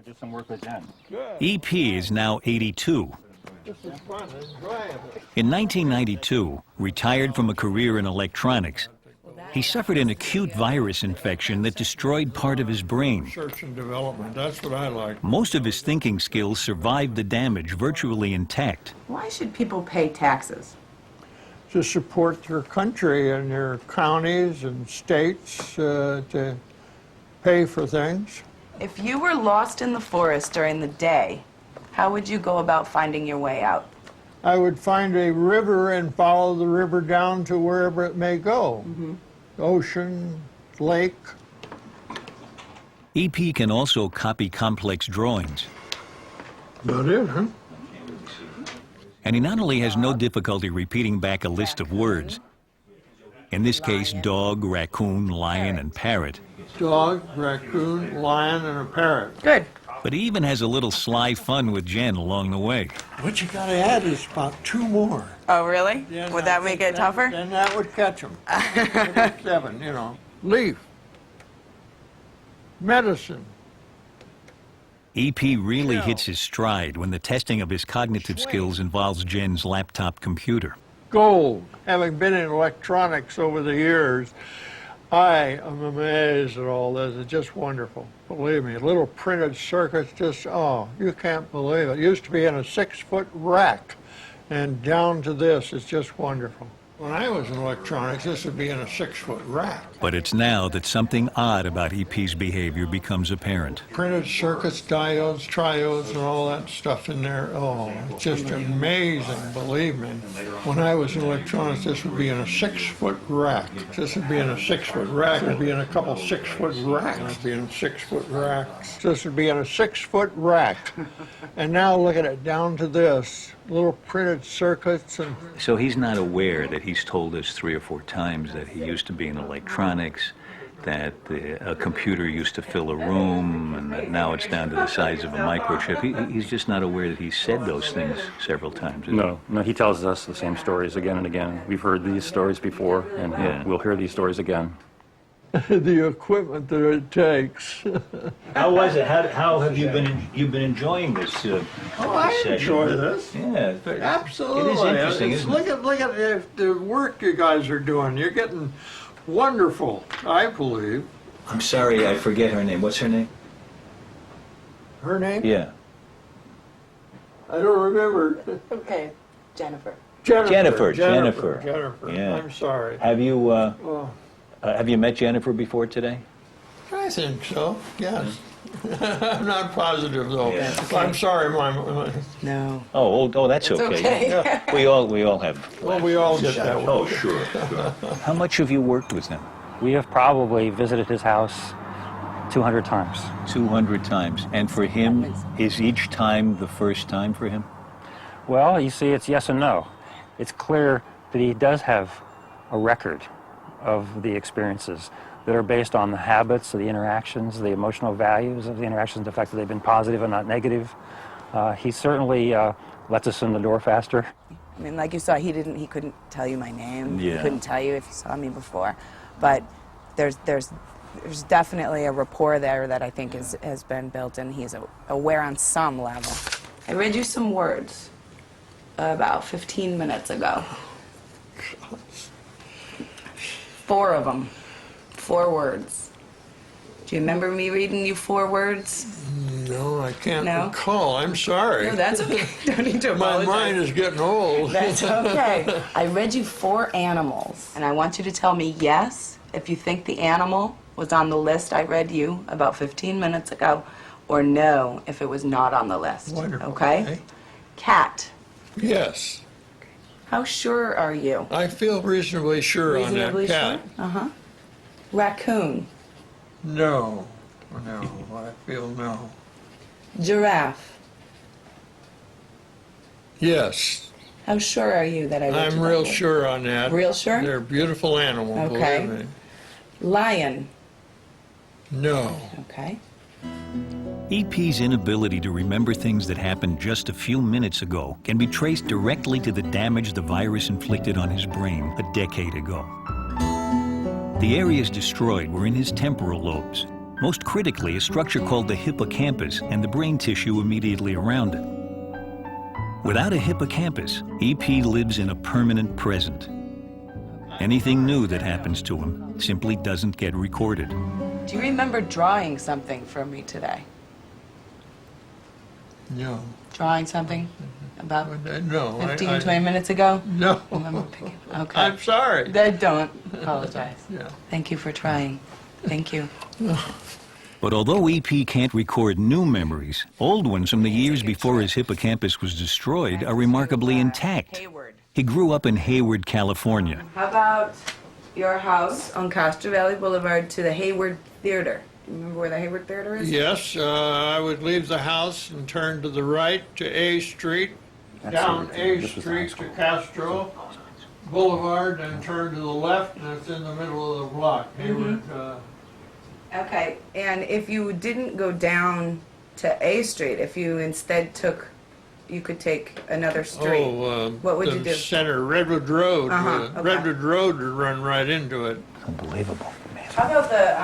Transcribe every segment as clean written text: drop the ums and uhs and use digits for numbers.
Do some work with Jen. EP is now 82. This is fun, enjoyable. In 1992, retired from a career in electronics, he suffered an acute virus infection that destroyed part of his brain. Research and development, that's what I like. Most of his thinking skills survived the damage virtually intact. Why should people pay taxes? To support their country and their counties and states to pay for things. If you were lost in the forest during the day, how would you go about finding your way out? I would find a river and follow the river down to wherever it may go. Ocean, lake. EP can also copy complex drawings. That it, huh? And he not only has no difficulty repeating back a list of words, in this case, dog, raccoon, lion, and parrot, Dog, raccoon, lion, and a parrot. Good. but he even has a little sly fun with Jen along the way. What you gotta add is about 2 more. Oh, really? Then Would I that think make it tougher? Then that would catch them. 7, you know. Leaf. Medicine. EP really hits his stride when the testing of his cognitive skills involves Jen's laptop computer. Gold. Having been in electronics over the years, I am amazed at all this. It's just wonderful. Believe me, little printed circuits, just, oh, you can't believe it. It used to be in a 6-foot rack, and down to this, it's just wonderful. When I was in electronics, this would be in a 6-foot rack. But it's now that something odd about EP's behavior becomes apparent. Printed circuits, diodes, triodes, and all that stuff in there. Oh, it's just amazing, believe me. When I was in electronics, this would be in a 6-foot rack. This would be in a 6-foot rack. It would be in a couple 6-foot racks. It would be in 6-foot racks. This would be in a 6-foot rack. And now look at it, down to this. Little printed circuits and... So he's not aware that he's told us 3 or 4 times that he used to be in electronics, that a computer used to fill a room, and that now it's down to the size of a microchip. He's just not aware that he's said those things several times. No, he tells us the same stories again and again. We've heard these stories before, and we'll hear these stories again. the equipment that it takes. How was it? How have you been enjoying this? I enjoy this. Yeah, Absolutely. It is interesting, It's- isn't it? look at the work you guys are doing. You're getting wonderful, I believe. I'm sorry, I forget her name. What's her name? Her name? Yeah. I don't remember. Okay, Jennifer. Jennifer. Jennifer. Yeah. I'm sorry. Have you Oh, have you met Jennifer before today? I think so, yes. I'm not positive, though. Yeah. I'm sorry, my No. Oh, that's It's okay. okay. We all have. well, we all get that one. Oh, sure. How much have you worked with him? We have probably visited his house 200 times. 200 times. And for him, is each time the first time for him? Well, you see, it's yes and no. It's clear that he does have a record of the experiences that are based on the habits, the interactions, the emotional values of the interactions, the fact that they've been positive and not negative. He certainly lets us in the door faster. I mean, like you saw, he couldn't tell you my name. Yeah. He couldn't tell you if you saw me before. But there's definitely a rapport there that I think has been built, and he's aware on some level. I read you some words about 15 minutes ago. 4 of them. 4 words. Do you remember me reading you 4 words? No, I can't No? recall. I'm sorry. No, that's okay. Don't need to My apologize. mind is getting old. That's okay. I read you 4 animals, and I want you to tell me yes if you think the animal was on the list I read you about 15 minutes ago, or no if it was not on the list. Wonderful. Okay? Cat. Yes. How sure are you? I feel reasonably sure on that cat. sure? Uh-huh. Raccoon. No. No, I feel no. Giraffe. Yes. How sure are you that I read I'm you real that? sure on that. Real sure? They're beautiful animals, Okay. believe me. Lion. No. Okay. EP's inability to remember things that happened just a few minutes ago can be traced directly to the damage the virus inflicted on his brain a decade ago. The areas destroyed were in his temporal lobes, Most critically, a structure called the hippocampus and the brain tissue immediately around it. Without a hippocampus, EP lives in a permanent present. Anything new that happens to him simply doesn't get recorded. Do you remember drawing something for me today? No. Drawing something about No. 15, 20 minutes ago? No. Remember picking? Okay. I'm sorry. Don't apologize. Yeah. Thank you for trying. Thank you. But although EP can't record new memories, old ones from the years before his hippocampus was destroyed are remarkably intact. Hayward. He grew up in Hayward, California. How about your house on Castro Valley Boulevard to the Hayward Theater? Do you remember where the Hayward Theater is? Yes, I would leave the house and turn to the right to A Street, down A Street to Castro Boulevard, and turn to the left, and it's in the middle of the block. Hayward, Okay, and if you didn't go down to A Street, if you instead took, you could take another street. What would the you do? Center, Redwood Road. Okay. Redwood Road would run right into it. Unbelievable. How about the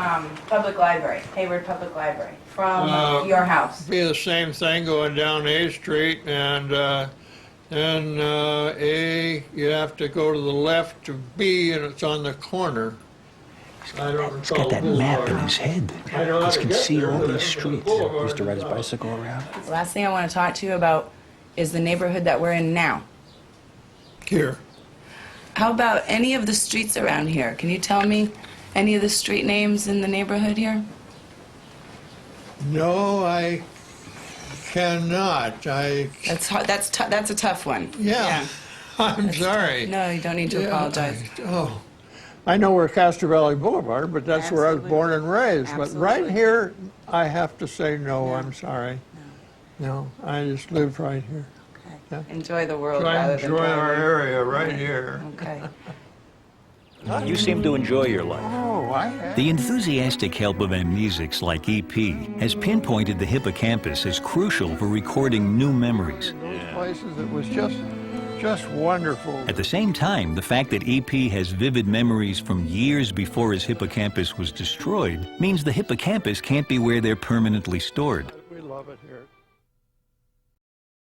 public library, Hayward Public Library, from your house? Be the same thing going down A Street, and then A, you have to go to the left to B, and it's on the corner. I don't He's got that map in his head. I know how He to can get see there, all but these it's streets. Boulevard. He used to ride his bicycle around. The last thing I want to talk to you about is the neighborhood that we're in now. Here. How about any of the streets around here? Can you tell me any of the street names in the neighborhood here? No, I cannot. That's hard. That's a tough one. Yeah. I'm sorry. No, you don't need to Yeah, apologize. I know where Castro Valley Boulevard, but that's where I was Absolutely. born and raised. But right Absolutely. here, I have to say no, I'm sorry. No, I just live right here. Okay. Enjoy the world Try rather and than enjoy our driving. area right here. Okay. You seem to enjoy your life. Oh, I have. The enthusiastic help of amnesics like EP has pinpointed the hippocampus as crucial for recording new memories. Those places, it was just wonderful. At the same time, the fact that EP has vivid memories from years before his hippocampus was destroyed means the hippocampus can't be where they're permanently stored. We love it here.